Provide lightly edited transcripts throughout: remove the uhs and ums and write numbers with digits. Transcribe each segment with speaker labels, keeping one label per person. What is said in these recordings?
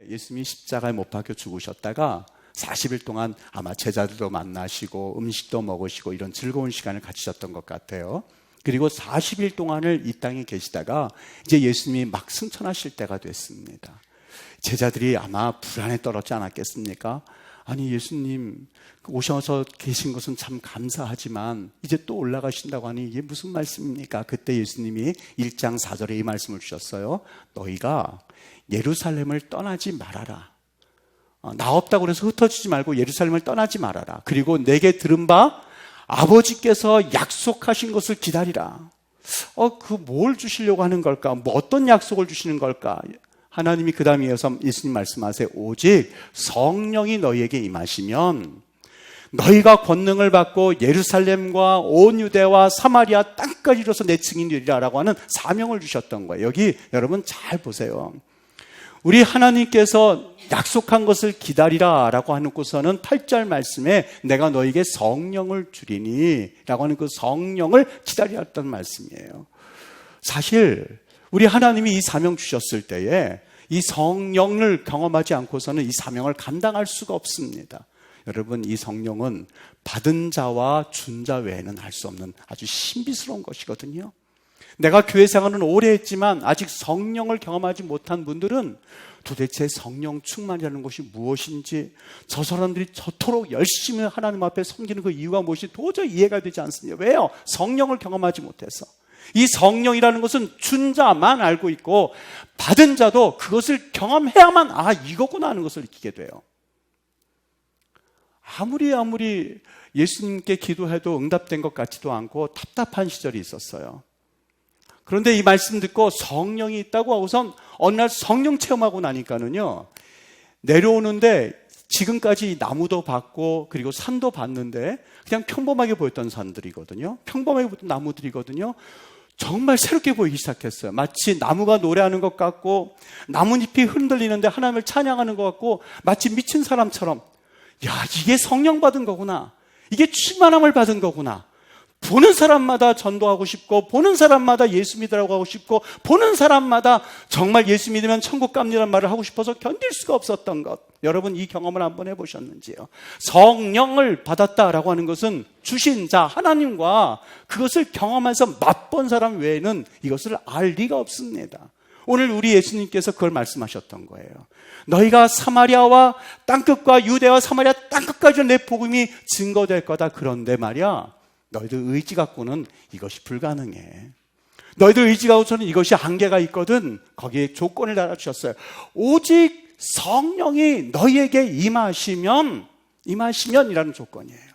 Speaker 1: 예수님이 십자가에 못 박혀 죽으셨다가 40일 동안 아마 제자들도 만나시고 음식도 먹으시고 이런 즐거운 시간을 가지셨던 것 같아요. 그리고 40일 동안을 이 땅에 계시다가 이제 예수님이 막 승천하실 때가 됐습니다. 제자들이 아마 불안에 떨었지 않았겠습니까? 아니, 예수님 오셔서 계신 것은 참 감사하지만 이제 또 올라가신다고 하니 이게 무슨 말씀입니까? 그때 예수님이 1장 4절에 이 말씀을 주셨어요. 너희가 예루살렘을 떠나지 말아라. 나 없다고 해서 흩어지지 말고 예루살렘을 떠나지 말아라. 그리고 내게 들은 바 아버지께서 약속하신 것을 기다리라. 그 뭘 주시려고 하는 걸까? 뭐 어떤 약속을 주시는 걸까? 하나님이 그 다음에 이어서 예수님 말씀하세요. 오직 성령이 너희에게 임하시면 너희가 권능을 받고 예루살렘과 온 유대와 사마리아 땅까지 이뤄서 내 증인이 되리라 라고 하는 사명을 주셨던 거예요. 여기 여러분 잘 보세요. 우리 하나님께서 약속한 것을 기다리라 라고 하는 곳에서는 8절 말씀에 내가 너에게 성령을 주리니 라고 하는 그 성령을 기다리었던 말씀이에요. 사실 우리 하나님이 이 사명 주셨을 때에 이 성령을 경험하지 않고서는 이 사명을 감당할 수가 없습니다. 여러분, 이 성령은 받은 자와 준 자 외에는 할 수 없는 아주 신비스러운 것이거든요. 내가 교회 생활은 오래 했지만 아직 성령을 경험하지 못한 분들은 도대체 성령 충만이라는 것이 무엇인지, 저 사람들이 저토록 열심히 하나님 앞에 섬기는 그 이유가 무엇이 도저히 이해가 되지 않습니다. 왜요? 성령을 경험하지 못해서. 이 성령이라는 것은 준 자만 알고 있고 받은 자도 그것을 경험해야만 이거구나 하는 것을 느끼게 돼요. 아무리 예수님께 기도해도 응답된 것 같지도 않고 답답한 시절이 있었어요. 그런데 이 말씀 듣고 성령이 있다고 하고선 어느 날 성령 체험하고 나니까는요, 내려오는데 지금까지 나무도 봤고 그리고 산도 봤는데 그냥 평범하게 보였던 산들이거든요. 평범하게 보였던 나무들이거든요. 정말 새롭게 보이기 시작했어요. 마치 나무가 노래하는 것 같고 나뭇잎이 흔들리는데 하나님을 찬양하는 것 같고 마치 미친 사람처럼, 야, 이게 성령 받은 거구나. 이게 충만함을 받은 거구나. 보는 사람마다 전도하고 싶고 보는 사람마다 예수 믿으라고 하고 싶고 보는 사람마다 정말 예수 믿으면 천국 갑니다라는 말을 하고 싶어서 견딜 수가 없었던 것. 여러분, 이 경험을 한번 해보셨는지요? 성령을 받았다라고 하는 것은 주신 자 하나님과 그것을 경험해서 맛본 사람 외에는 이것을 알 리가 없습니다. 오늘 우리 예수님께서 그걸 말씀하셨던 거예요. 너희가 사마리아와 땅끝과 유대와 사마리아 땅끝까지 내 복음이 증거될 거다. 그런데 말이야, 너희들 의지 갖고는 이것이 불가능해. 너희들 의지 갖고서는 이것이 한계가 있거든. 거기에 조건을 달아주셨어요. 오직 성령이 너희에게 임하시면이라는 조건이에요.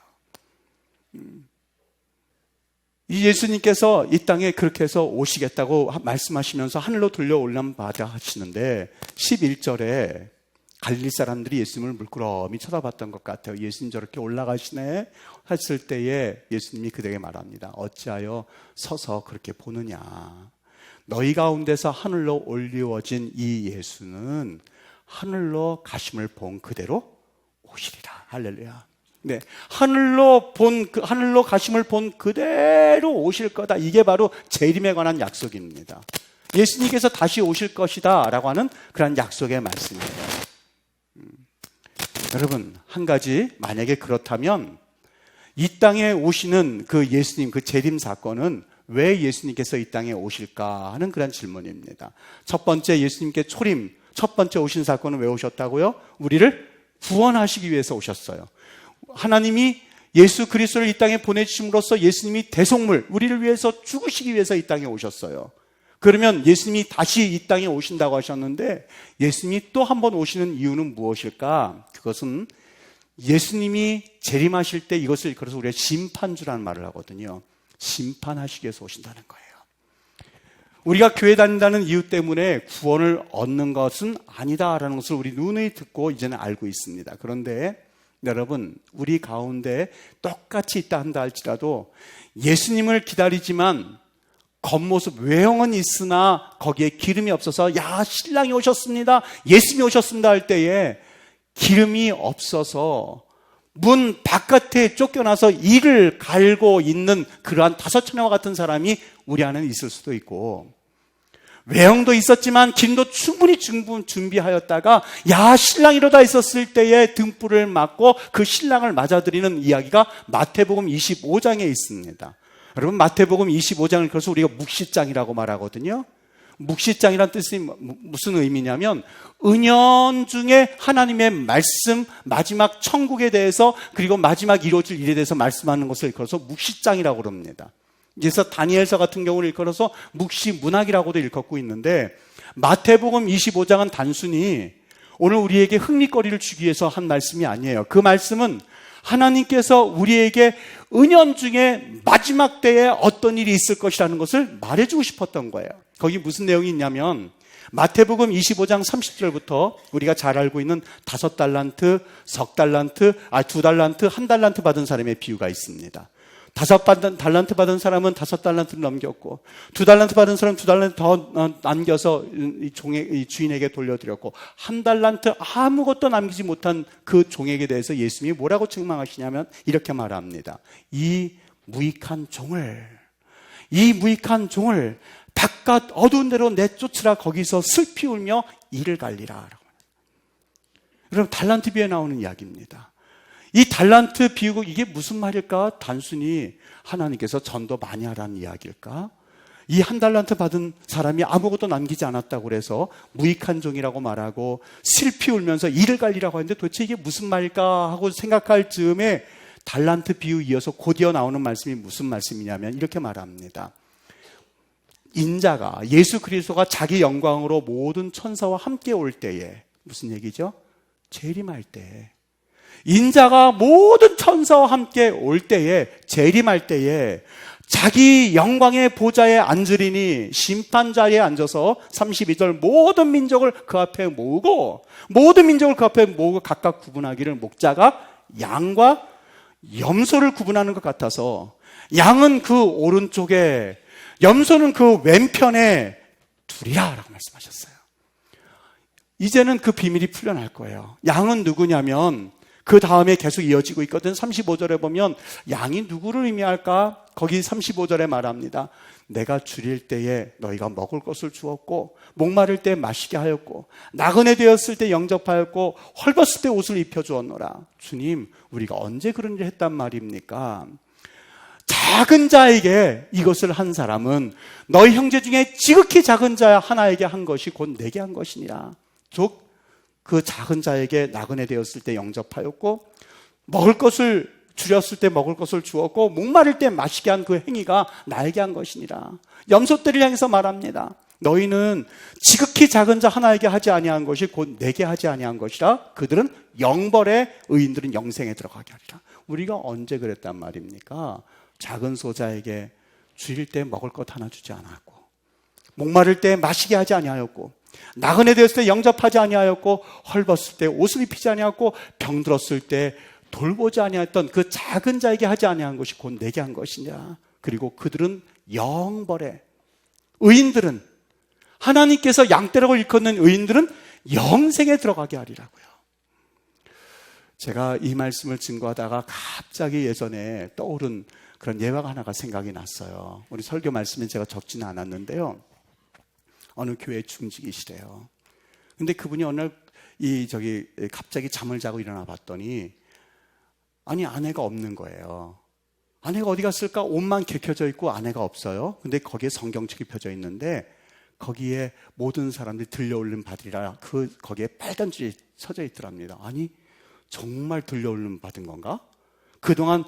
Speaker 1: 이 예수님께서 이 땅에 그렇게 해서 오시겠다고 말씀하시면서 하늘로 들려 올라받아 하시는데 11절에 갈릴리 사람들이 예수님을 물끄러미 쳐다봤던 것 같아요. 예수님 저렇게 올라가시네 했을 때에 예수님이 그들에게 말합니다. 어찌하여 서서 그렇게 보느냐. 너희 가운데서 하늘로 올리워진 이 예수는 하늘로 가심을 본 그대로 오시리라. 할렐루야. 네, 하늘로 가심을 본 그대로 오실 거다. 이게 바로 재림에 관한 약속입니다. 예수님께서 다시 오실 것이다 라고 하는 그런 약속의 말씀이에요. 여러분, 한 가지, 만약에 그렇다면 이 땅에 오시는 그 예수님, 그 재림 사건은 왜 예수님께서 이 땅에 오실까 하는 그런 질문입니다. 첫 번째, 예수님께 초림, 첫 번째 오신 사건은 왜 오셨다고요? 우리를 구원하시기 위해서 오셨어요. 하나님이 예수 그리스도를 이 땅에 보내주심으로써 예수님이 대속물, 우리를 위해서 죽으시기 위해서 이 땅에 오셨어요. 그러면 예수님이 다시 이 땅에 오신다고 하셨는데 예수님이 또 한 번 오시는 이유는 무엇일까? 그것은 예수님이 재림하실 때 이것을, 그래서 우리가 심판주라는 말을 하거든요. 심판하시기 위해서 오신다는 거예요. 우리가 교회 다닌다는 이유 때문에 구원을 얻는 것은 아니다라는 것을 우리 누누이 듣고 이제는 알고 있습니다. 그런데 여러분, 우리 가운데 똑같이 있다 한다 할지라도 예수님을 기다리지만 겉모습, 외형은 있으나 거기에 기름이 없어서, 야, 신랑이 오셨습니다, 예수님이 오셨습니다 할 때에 기름이 없어서 문 바깥에 쫓겨나서 이를 갈고 있는 그러한 다섯처녀와 같은 사람이 우리 안에 있을 수도 있고, 외형도 있었지만 기름도 충분히 준비하였다가 야 신랑이로다 있었을 때에 등불을 맞고 그 신랑을 맞아들이는 이야기가 마태복음 25장에 있습니다. 여러분 마태복음 25장을 그래서 우리가 묵시장이라고 말하거든요. 묵시장이란 뜻이 무슨 의미냐면 은연중에 하나님의 말씀, 마지막 천국에 대해서 그리고 마지막 이루어질 일에 대해서 말씀하는 것을 일컬어서 묵시장이라고 그럽니다. 그래서 다니엘서 같은 경우를 일컬어서 묵시문학이라고도 일컫고 있는데 마태복음 25장은 단순히 오늘 우리에게 흥미거리를 주기 위해서 한 말씀이 아니에요. 그 말씀은 하나님께서 우리에게 은연중에 마지막 때에 어떤 일이 있을 것이라는 것을 말해주고 싶었던 거예요. 거기 무슨 내용이 있냐면 마태복음 25장 30절부터 우리가 잘 알고 있는 5달란트, 10달란트, 2달란트, 1달란트 받은 사람의 비유가 있습니다. 5달란트 받은 사람은 5달란트를 넘겼고 2달란트 받은 사람은 2달란트 더 남겨서 이 주인에게 돌려드렸고 1달란트 아무것도 남기지 못한 그 종에게 대해서 예수님이 뭐라고 책망하시냐면 이렇게 말합니다. 이 무익한 종을 바깥 어두운 데로 내쫓으라. 거기서 슬피 울며 이를 갈리라. 여러분 달란트 비유에 나오는 이야기입니다. 이 달란트 비유가 이게 무슨 말일까? 단순히 하나님께서 전도 많이 하라는 이야기일까? 이 1달란트 받은 사람이 아무것도 남기지 않았다고 그래서 무익한 종이라고 말하고 슬피 울면서 이를 갈리라고 하는데 도대체 이게 무슨 말일까 하고 생각할 즈음에 달란트 비유 이어서 곧이어 나오는 말씀이 무슨 말씀이냐면 이렇게 말합니다. 인자가 예수 그리스도가 자기 영광으로 모든 천사와 함께 올 때에 무슨 얘기죠? 재림할 때에 인자가 모든 천사와 함께 올 때에 재림할 때에 자기 영광의 보좌에 앉으리니 심판자리에 앉아서 32절 모든 민족을 그 앞에 모으고 각각 구분하기를 목자가 양과 염소를 구분하는 것 같아서 양은 그 오른쪽에 염소는 그 왼편에 두리라 라고 말씀하셨어요. 이제는 그 비밀이 풀려날 거예요. 양은 누구냐면 그 다음에 계속 이어지고 있거든. 35절에 보면 양이 누구를 의미할까? 거기 35절에 말합니다. 내가 줄일 때에 너희가 먹을 것을 주었고 목마를 때 마시게 하였고 나그네 되었을 때 영접하였고 헐벗을 때 옷을 입혀주었노라. 주님, 우리가 언제 그런 일을 했단 말입니까? 작은 자에게 이것을 한 사람은 너희 형제 중에 지극히 작은 자 하나에게 한 것이 곧 내게 한 것이니라. 즉 그 작은 자에게 나그네 되었을 때 영접하였고 먹을 것을 줄였을 때 먹을 것을 주었고 목마를 때 마시게 한 그 행위가 나에게 한 것이니라. 염소떼를 향해서 말합니다. 너희는 지극히 작은 자 하나에게 하지 아니한 것이 곧 내게 하지 아니한 것이라. 그들은 영벌에 의인들은 영생에 들어가게 하리라. 우리가 언제 그랬단 말입니까? 작은 소자에게 줄일 때 먹을 것 하나 주지 않았고 목마를 때 마시게 하지 아니하였고 나그네 되었을 때 영접하지 아니하였고 헐벗을 때 옷을 입히지 아니하였고 병들었을 때 돌보지 아니하였던 그 작은 자에게 하지 아니한 것이 곧 내게 한 것이냐. 그리고 그들은 영벌에 의인들은 하나님께서 양떼라고 일컫는 의인들은 영생에 들어가게 하리라고요. 제가 이 말씀을 증거하다가 갑자기 예전에 떠오른 그런 예화가 하나가 생각이 났어요. 우리 설교 말씀에 제가 적지는 않았는데요. 어느 교회 중직이시래요. 근데 그분이 어느 날 갑자기 잠을 자고 일어나 봤더니 아니 아내가 없는 거예요. 아내가 어디 갔을까? 옷만 개켜져 있고 아내가 없어요. 근데 거기에 성경책이 펴져 있는데 거기에 모든 사람들이 들려올림 받으리라 거기에 빨간 줄이 쳐져 있더랍니다. 아니 정말 들려올림 받은 건가? 그동안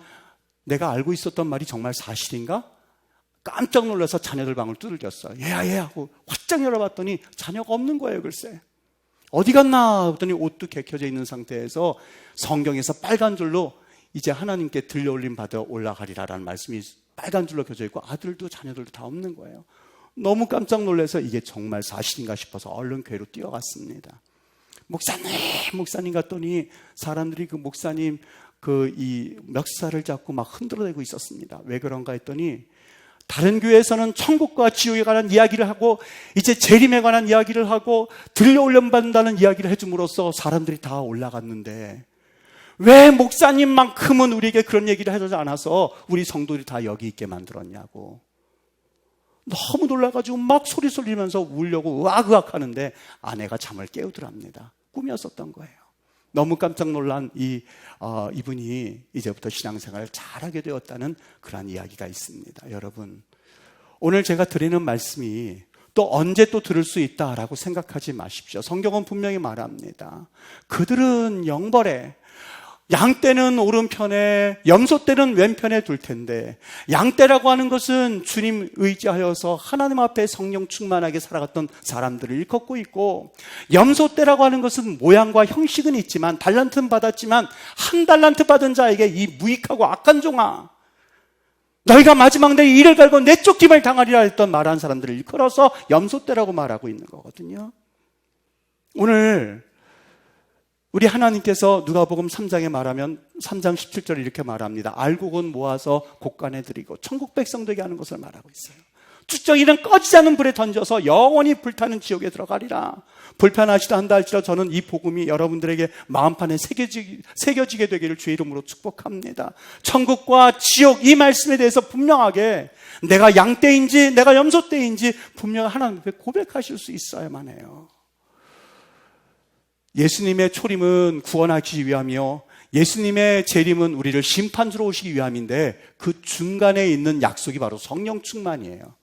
Speaker 1: 내가 알고 있었던 말이 정말 사실인가? 깜짝 놀라서 자녀들 방을 두들겼어요. 얘야 하고 확장 열어봤더니 자녀가 없는 거예요. 글쎄 어디 갔나 했더니 옷도 개켜져 있는 상태에서 성경에서 빨간 줄로 이제 하나님께 들려올림 받아 올라가리라라는 말씀이 빨간 줄로 켜져 있고 아들도 자녀들도 다 없는 거예요. 너무 깜짝 놀라서 이게 정말 사실인가 싶어서 얼른 교회로 뛰어갔습니다. 목사님 갔더니 사람들이 그 목사님 이 멱살을 잡고 막 흔들어대고 있었습니다. 왜 그런가 했더니 다른 교회에서는 천국과 지옥에 관한 이야기를 하고 이제 재림에 관한 이야기를 하고 들려올림 받는다는 이야기를 해줌으로써 사람들이 다 올라갔는데 왜 목사님만큼은 우리에게 그런 얘기를 해주지 않아서 우리 성도들이 다 여기 있게 만들었냐고. 너무 놀라가지고 막 소리 소리면서 울려고 으악으악 하는데 아내가 잠을 깨우더랍니다. 꿈이었었던 거예요. 너무 깜짝 놀란 이분이 이제부터 신앙생활을 잘하게 되었다는 그런 이야기가 있습니다. 여러분, 오늘 제가 드리는 말씀이 또 언제 또 들을 수 있다라고 생각하지 마십시오. 성경은 분명히 말합니다. 그들은 영벌에 양떼는 오른편에 염소떼는 왼편에 둘 텐데, 양떼라고 하는 것은 주님 의지하여서 하나님 앞에 성령 충만하게 살아갔던 사람들을 일컫고 있고, 염소떼라고 하는 것은 모양과 형식은 있지만 달란트는 받았지만 한 달란트 받은 자에게 이 무익하고 악한 종아, 너희가 마지막 내 이를 갈고 내 쫓김을 당하리라 했던 말한 사람들을 일컬어서 염소떼라고 말하고 있는 거거든요. 오늘 우리 하나님께서 누가복음 3장에 말하면 3장 17절에 이렇게 말합니다. 알곡은 모아서 곡간에 드리고 천국 백성되게 하는 것을 말하고 있어요. 쭉정이는 꺼지지 않는 불에 던져서 영원히 불타는 지옥에 들어가리라. 불편하시다 한다 할지라도 저는 이 복음이 여러분들에게 마음판에 새겨지게 되기를 주의 이름으로 축복합니다. 천국과 지옥, 이 말씀에 대해서 분명하게 내가 양떼인지 내가 염소떼인지 분명히 하나님 앞에 고백하실 수 있어야만 해요. 예수님의 초림은 구원하기 위함이요, 예수님의 재림은 우리를 심판주로 오시기 위함인데 그 중간에 있는 약속이 바로 성령 충만이에요.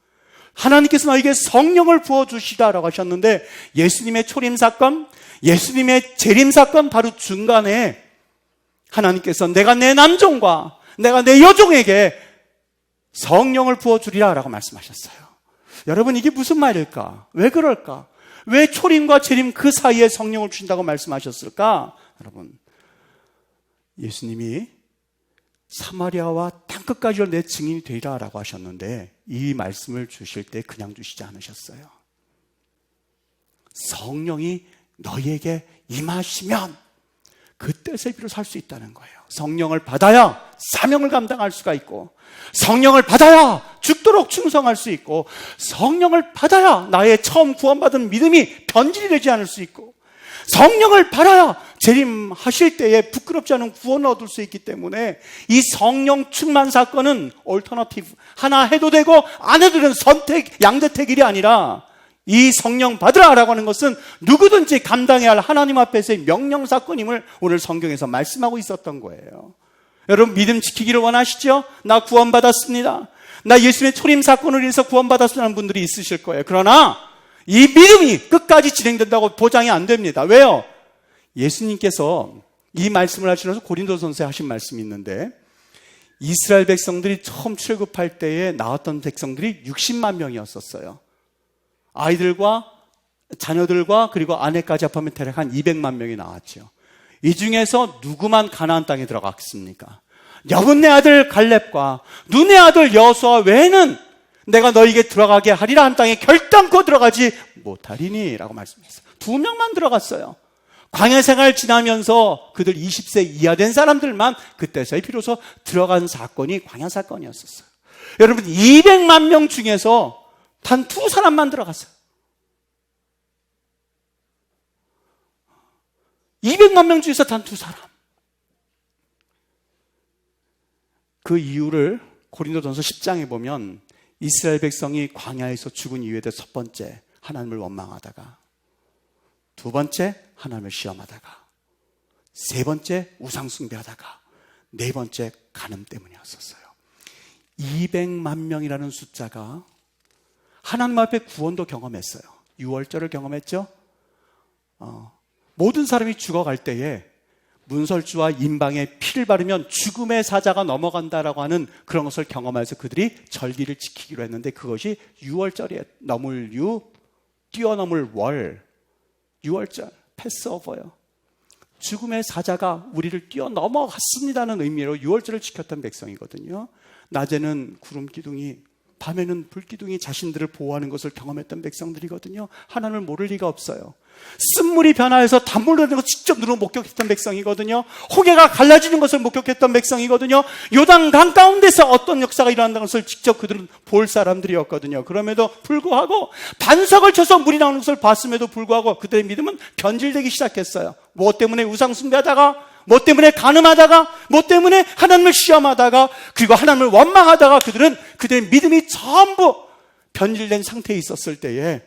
Speaker 1: 하나님께서 너에게 성령을 부어주시다라고 하셨는데, 예수님의 초림 사건, 예수님의 재림 사건 바로 중간에 하나님께서 내가 내 남종과 내가 내 여종에게 성령을 부어주리라라고 말씀하셨어요. 여러분, 이게 무슨 말일까? 왜 그럴까? 왜 초림과 재림 그 사이에 성령을 주신다고 말씀하셨을까? 여러분, 예수님이 사마리아와 땅끝까지 내 증인이 되리라 라고 하셨는데 이 말씀을 주실 때 그냥 주시지 않으셨어요. 성령이 너희에게 임하시면 그때서야 비로소 할 수 있다는 거예요. 성령을 받아야 사명을 감당할 수가 있고, 성령을 받아야 죽도록 충성할 수 있고, 성령을 받아야 나의 처음 구원받은 믿음이 변질이 되지 않을 수 있고, 성령을 받아야 재림하실 때에 부끄럽지 않은 구원을 얻을 수 있기 때문에 이 성령 충만 사건은 얼터너티브, 하나 해도 되고 안 해도 되는 선택, 양대택 일이 아니라 이 성령 받으라라고 하는 것은 누구든지 감당해야 할 하나님 앞에서의 명령 사건임을 오늘 성경에서 말씀하고 있었던 거예요. 여러분, 믿음 지키기를 원하시죠? 나 구원받았습니다, 나 예수님의 초림 사건을 위해서 구원받았다는 분들이 있으실 거예요. 그러나 이 믿음이 끝까지 진행된다고 보장이 안 됩니다. 왜요? 예수님께서 이 말씀을 하시면서 고린도전서에 하신 말씀이 있는데, 이스라엘 백성들이 처음 출국할 때에 나왔던 백성들이 60만 명이었었어요. 아이들과 자녀들과 그리고 아내까지 합하면 대략 한 200만 명이 나왔죠. 이 중에서 누구만 가나안 땅에 들어갔습니까? 여분네 아들 갈렙과 눈의 아들 여호수아 외에는 내가 너에게 들어가게 하리라 한 땅에 결단코 들어가지 못하리니 라고 말씀하셨어요. 2명만 들어갔어요. 광야 생활 지나면서 그들 20세 이하 된 사람들만 그때서야 비로소 들어간 사건이 광야 사건이었었어요. 여러분, 200만 명 중에서 단 2사람만 들어갔어요. 200만 명 중에서 단 2사람. 그 이유를 고린도전서 10장에 보면 이스라엘 백성이 광야에서 죽은 이유에 대해서 첫 번째, 하나님을 원망하다가, 두 번째, 하나님을 시험하다가, 세 번째, 우상 숭배하다가, 네 번째, 간음 때문이었었어요. 200만 명이라는 숫자가 하나님 앞에 구원도 경험했어요. 유월절을 경험했죠. 모든 사람이 죽어갈 때에 문설주와 인방에 피를 바르면 죽음의 사자가 넘어간다라고 하는 그런 것을 경험해서 그들이 절기를 지키기로 했는데, 그것이 유월절이에요. 넘을 유, 뛰어넘을 월, 유월절, 패스오버요. 죽음의 사자가 우리를 뛰어넘어갔습니다는 의미로 유월절을 지켰던 백성이거든요. 낮에는 구름 기둥이, 밤에는 불기둥이 자신들을 보호하는 것을 경험했던 백성들이거든요. 하나님을 모를 리가 없어요. 쓴물이 변화해서 단물 되는 것을 직접 눈으로 목격했던 백성이거든요. 호계가 갈라지는 것을 목격했던 백성이거든요. 요단강 가운데서 어떤 역사가 일어난다는 것을 직접 그들은 볼 사람들이었거든요. 그럼에도 불구하고 반석을 쳐서 물이 나오는 것을 봤음에도 불구하고 그들의 믿음은 변질되기 시작했어요. 무엇 때문에 우상 숭배하다가, 뭐 때문에 간음하다가, 뭐 때문에 하나님을 시험하다가, 그리고 하나님을 원망하다가 그들은 그들의 믿음이 전부 변질된 상태에 있었을 때에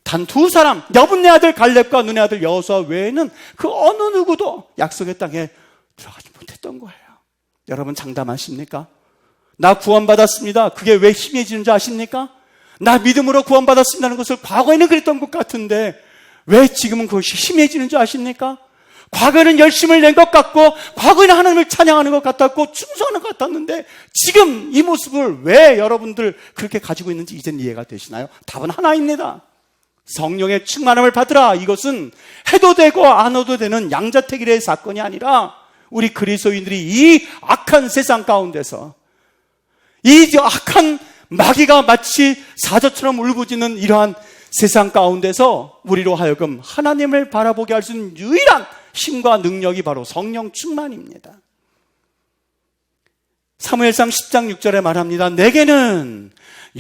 Speaker 1: 단 두 사람, 여분네 아들 갈렙과 눈의 아들 여호수아 외에는 그 어느 누구도 약속의 땅에 들어가지 못했던 거예요. 여러분 장담하십니까? 나 구원받았습니다. 그게 왜 힘해지는 줄 아십니까? 나 믿음으로 구원받았습니다는 것을 과거에는 그랬던 것 같은데 왜 지금은 그것이 힘해지는 줄 아십니까? 과거에는 열심을 낸 것 같고 과거에는 하나님을 찬양하는 것 같았고 충성하는 것 같았는데 지금 이 모습을 왜 여러분들 그렇게 가지고 있는지 이제는 이해가 되시나요? 답은 하나입니다. 성령의 충만함을 받으라. 이것은 해도 되고 안 해도 되는 양자택일의 사건이 아니라 우리 그리스도인들이 이 악한 세상 가운데서 이 악한 마귀가 마치 사자처럼 울부짖는 이러한 세상 가운데서 우리로 하여금 하나님을 바라보게 할 수 있는 유일한 힘과 능력이 바로 성령 충만입니다. 사무엘상 10장 6절에 말합니다. 내게는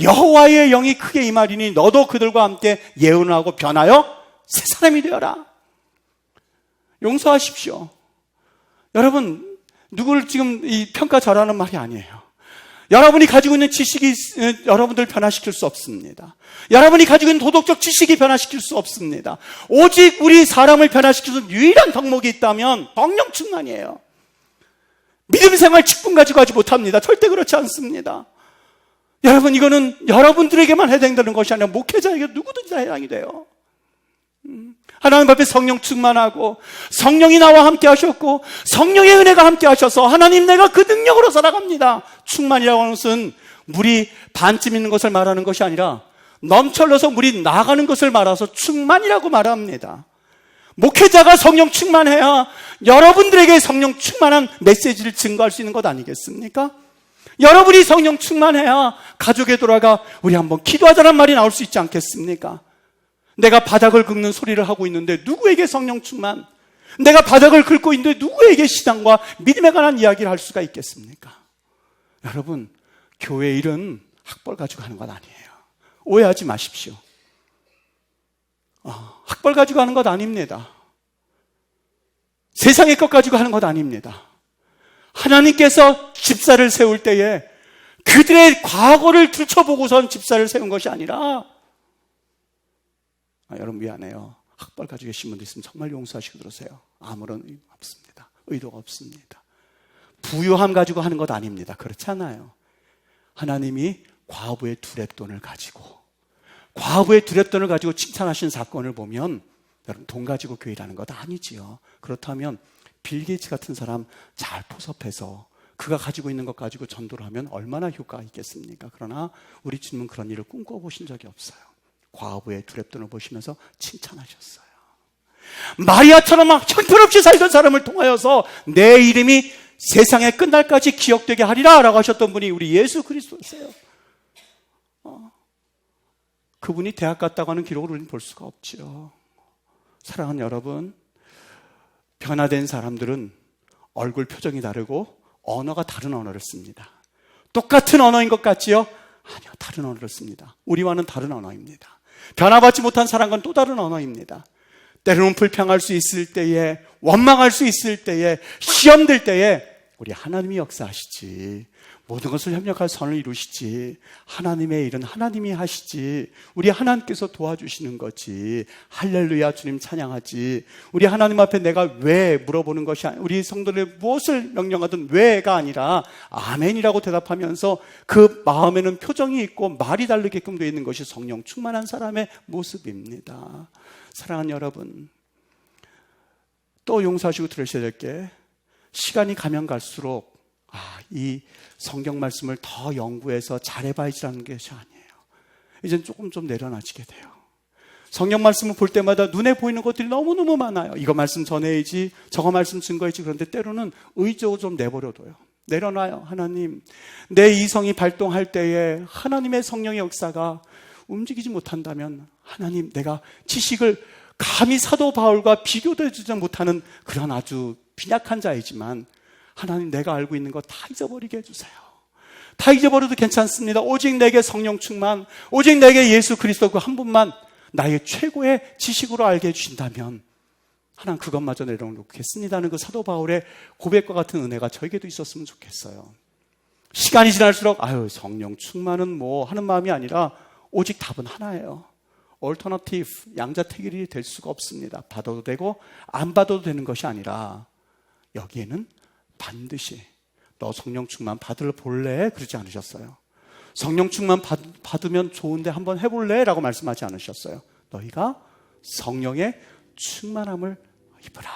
Speaker 1: 여호와의 영이 크게 임하리니 너도 그들과 함께 예언하고 변하여 새 사람이 되어라. 용서하십시오. 여러분, 누구를 지금 이 평가 잘하는 말이 아니에요. 여러분이 가지고 있는 지식이 여러분들 변화시킬 수 없습니다. 여러분이 가지고 있는 도덕적 지식이 변화시킬 수 없습니다. 오직 우리 사람을 변화시킬 수 있는 유일한 덕목이 있다면 성령 충만이에요. 믿음 생활 직분 가지고 하지 못합니다. 절대 그렇지 않습니다. 여러분, 이거는 여러분들에게만 해당되는 것이 아니라 목회자에게 누구든지 다 해당이 돼요. 하나님 앞에 성령 충만하고 성령이 나와 함께 하셨고 성령의 은혜가 함께 하셔서 하나님 내가 그 능력으로 살아갑니다. 충만이라고 하는 것은 물이 반쯤 있는 것을 말하는 것이 아니라 넘쳐흘러서 물이 나가는 것을 말해서 충만이라고 말합니다. 목회자가 성령 충만해야 여러분들에게 성령 충만한 메시지를 증거할 수 있는 것 아니겠습니까? 여러분이 성령 충만해야 가족에 돌아가 우리 한번 기도하자는 말이 나올 수 있지 않겠습니까? 내가 바닥을 긁는 소리를 하고 있는데 누구에게 성령 충만? 내가 바닥을 긁고 있는데 누구에게 신앙과 믿음에 관한 이야기를 할 수가 있겠습니까? 여러분, 교회 일은 학벌 가지고 하는 것 아니에요. 오해하지 마십시오. 학벌 가지고 하는 것 아닙니다. 세상의 것 가지고 하는 것 아닙니다. 하나님께서 집사를 세울 때에 그들의 과거를 들춰보고선 집사를 세운 것이 아니라 여러분 미안해요. 학벌 가지고 계신 분들 있으면 정말 용서하시고 들으세요. 아무런 의도 없습니다. 의도가 없습니다. 부유함 가지고 하는 것 아닙니다. 그렇지 않아요. 하나님이 과부의 두랫돈을 가지고 칭찬하신 사건을 보면 여러분 돈 가지고 교회라는 것 아니지요. 그렇다면 빌 게이츠 같은 사람 잘 포섭해서 그가 가지고 있는 것 가지고 전도를 하면 얼마나 효과가 있겠습니까? 그러나 우리 주님은 그런 일을 꿈꿔보신 적이 없어요. 과부의 두랫돈을 보시면서 칭찬하셨어요. 마리아처럼 막 형편없이 살던 사람을 통하여서 내 이름이 세상에 끝날까지 기억되게 하리라 라고 하셨던 분이 우리 예수 그리스도세요. 그분이 대학 갔다고 하는 기록을 우리는 볼 수가 없지요. 사랑하는 여러분, 변화된 사람들은 얼굴 표정이 다르고 언어가 다른 언어를 씁니다. 똑같은 언어인 것 같지요? 아니요, 다른 언어를 씁니다. 우리와는 다른 언어입니다. 변화받지 못한 사람과는 또 다른 언어입니다. 때로는 불평할 수 있을 때에, 원망할 수 있을 때에, 시험될 때에 우리 하나님이 역사하시지, 모든 것을 협력할 선을 이루시지, 하나님의 일은 하나님이 하시지, 우리 하나님께서 도와주시는 거지. 할렐루야, 주님 찬양하지. 우리 하나님 앞에 내가 왜 물어보는 것이 아니라, 우리 성도들 무엇을 명령하든 왜가 아니라 아멘이라고 대답하면서 그 마음에는 표정이 있고 말이 다르게끔 되어 있는 것이 성령 충만한 사람의 모습입니다. 사랑하는 여러분, 또 용서하시고 들으셔야 될 게, 시간이 가면 갈수록 이 성경 말씀을 더 연구해서 잘해봐야지라는 것이 아니에요. 이젠 조금 좀 내려놔지게 돼요. 성경 말씀을 볼 때마다 눈에 보이는 것들이 너무너무 많아요. 이거 말씀 전해야지, 저거 말씀 증거해야지. 그런데 때로는 의지적으로 좀 내버려둬요. 내려놔요. 하나님, 내 이성이 발동할 때에 하나님의 성령의 역사가 움직이지 못한다면, 하나님, 내가 지식을 감히 사도 바울과 비교되지 못하는 그런 아주 빈약한 자이지만, 하나님, 내가 알고 있는 거 다 잊어버리게 해주세요. 다 잊어버려도 괜찮습니다. 오직 내게 성령 충만, 오직 내게 예수 그리스도 그 한 분만 나의 최고의 지식으로 알게 해주신다면 하나님, 그것마저 내려놓겠습니다는 그 사도 바울의 고백과 같은 은혜가 저에게도 있었으면 좋겠어요. 시간이 지날수록 성령 충만은 뭐 하는 마음이 아니라 오직 답은 하나예요. 얼터너티브, 양자택일이 될 수가 없습니다. 받아도 되고 안 받아도 되는 것이 아니라 여기에는 반드시 너 성령 충만 받을 볼래? 그러지 않으셨어요. 성령 충만 받으면 좋은데 한번 해볼래? 라고 말씀하지 않으셨어요. 너희가 성령의 충만함을 입어라.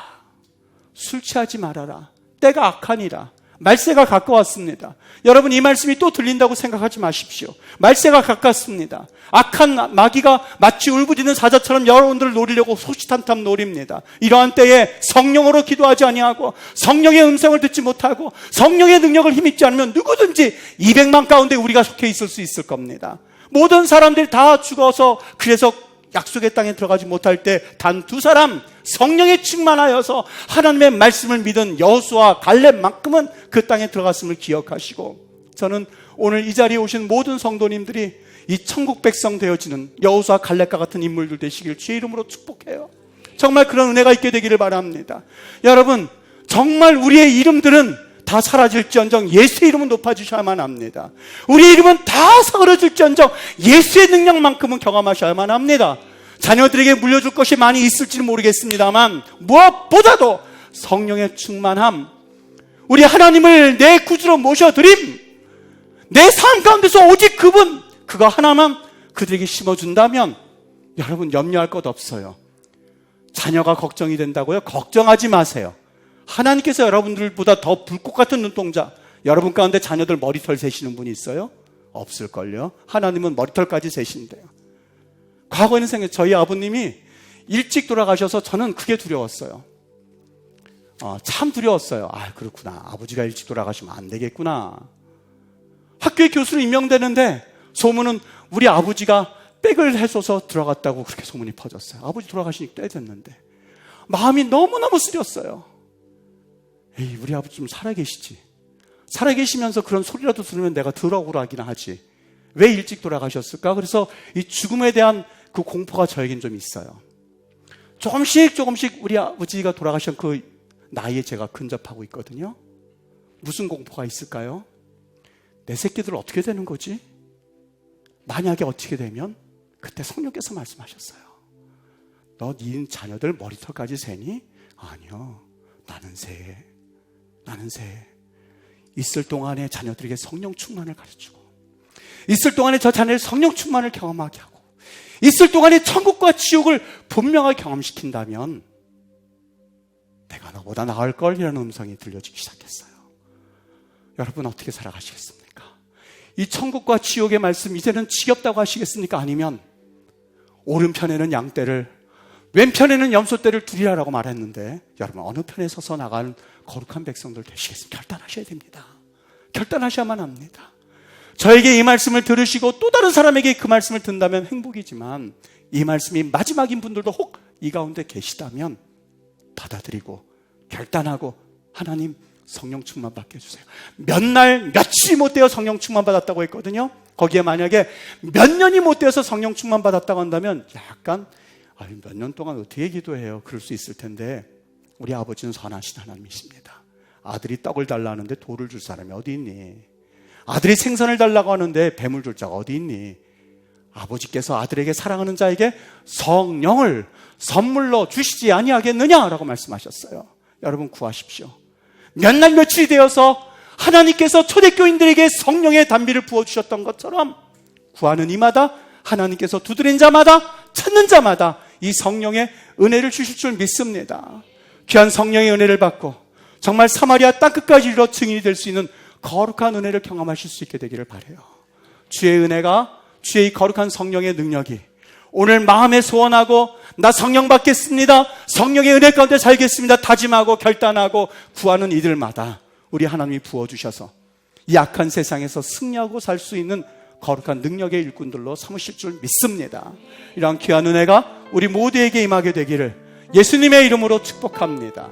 Speaker 1: 술 취하지 말아라. 때가 악하니라. 말세가 가까웠습니다. 여러분, 이 말씀이 또 들린다고 생각하지 마십시오. 말세가 가깝습니다. 악한 마귀가 마치 울부짖는 사자처럼 여러분들을 노리려고 소시탄탐 노립니다. 이러한 때에 성령으로 기도하지 아니하고 성령의 음성을 듣지 못하고 성령의 능력을 힘입지 않으면 누구든지 200만 가운데 우리가 속해 있을 수 있을 겁니다. 모든 사람들이 다 죽어서 그래서 약속의 땅에 들어가지 못할 때 단 2사람 성령에 충만하여서 하나님의 말씀을 믿은 여호수아와 갈렙만큼은 그 땅에 들어갔음을 기억하시고, 저는 오늘 이 자리에 오신 모든 성도님들이 이 천국 백성 되어지는 여호수아와 갈렙과 같은 인물들 되시길 주의 이름으로 축복해요. 정말 그런 은혜가 있게 되기를 바랍니다. 여러분, 정말 우리의 이름들은 다 사라질지언정 예수의 이름은 높아지셔야만 합니다. 우리 이름은 다 사그러질지언정 예수의 능력만큼은 경험하셔야만 합니다. 자녀들에게 물려줄 것이 많이 있을지는 모르겠습니다만 무엇보다도 성령의 충만함, 우리 하나님을 내 구주로 모셔드림, 내 삶 가운데서 오직 그분, 그거 하나만 그들에게 심어준다면 여러분 염려할 것 없어요. 자녀가 걱정이 된다고요? 걱정하지 마세요. 하나님께서 여러분들보다 더 불꽃 같은 눈동자, 여러분 가운데 자녀들 머리털 세시는 분이 있어요? 없을걸요. 하나님은 머리털까지 세신대요. 과거에는 저희 아버님이 일찍 돌아가셔서 저는 그게 두려웠어요. 참 두려웠어요. 그렇구나. 아버지가 일찍 돌아가시면 안 되겠구나. 학교에 교수로 임명되는데 소문은 우리 아버지가 백을 해줘서 들어갔다고 그렇게 소문이 퍼졌어요. 아버지 돌아가시니까 때 됐는데 마음이 너무너무 쓰렸어요. 에이, 우리 아버지 좀 살아계시지. 살아계시면서 그런 소리라도 들으면 내가 덜 억울하긴 하지. 왜 일찍 돌아가셨을까? 그래서 이 죽음에 대한 그 공포가 저에겐 좀 있어요. 조금씩 우리 아버지가 돌아가신 그 나이에 제가 근접하고 있거든요. 무슨 공포가 있을까요? 내 새끼들 어떻게 되는 거지? 만약에 어떻게 되면? 그때 성령께서 말씀하셨어요. 너 네 자녀들 머리털까지 세니? 아니요. 나는 새. 있을 동안에 자녀들에게 성령 충만을 가르치고, 있을 동안에 저 자녀의 성령 충만을 경험하게 하고, 있을 동안에 천국과 지옥을 분명하게 경험시킨다면 내가 너보다 나을 걸, 이라는 음성이 들려지기 시작했어요. 여러분 어떻게 살아가시겠습니까? 이 천국과 지옥의 말씀 이제는 지겹다고 하시겠습니까? 아니면 오른편에는 양떼를, 왼편에는 염소떼를 두리라라고 말했는데 여러분 어느 편에 서서 나가는 거룩한 백성들 되시겠습니까? 결단하셔야 됩니다. 결단하셔야만 합니다. 저에게 이 말씀을 들으시고 또 다른 사람에게 그 말씀을 듣는다면 행복이지만, 이 말씀이 마지막인 분들도 혹 이 가운데 계시다면 받아들이고 결단하고 하나님 성령 충만 받게 해주세요. 몇 날 며칠이 못 되어 성령 충만 받았다고 했거든요. 거기에 만약에 몇 년이 못 되어서 성령 충만 받았다고 한다면 약간 몇 년 동안 어떻게 기도해요? 그럴 수 있을 텐데, 우리 아버지는 선하신 하나님이십니다. 아들이 떡을 달라 하는데 돌을 줄 사람이 어디 있니? 아들이 생선을 달라고 하는데 뱀을 줄 자가 어디 있니? 아버지께서 아들에게 사랑하는 자에게 성령을 선물로 주시지 아니하겠느냐라고 말씀하셨어요. 여러분 구하십시오. 몇 날 며칠이 되어서 하나님께서 초대교인들에게 성령의 단비를 부어주셨던 것처럼 구하는 이마다 하나님께서 두드린 자마다, 찾는 자마다 이 성령의 은혜를 주실 줄 믿습니다. 귀한 성령의 은혜를 받고 정말 사마리아 땅끝까지 이르러 증인이 될 수 있는 거룩한 은혜를 경험하실 수 있게 되기를 바라요. 주의 은혜가, 주의 이 거룩한 성령의 능력이 오늘 마음에 소원하고 나 성령 받겠습니다, 성령의 은혜 가운데 살겠습니다 다짐하고 결단하고 구하는 이들마다 우리 하나님이 부어주셔서 이 악한 세상에서 승리하고 살 수 있는 거룩한 능력의 일꾼들로 삼으실 줄 믿습니다. 이러한 귀한 은혜가 우리 모두에게 임하게 되기를 예수님의 이름으로 축복합니다.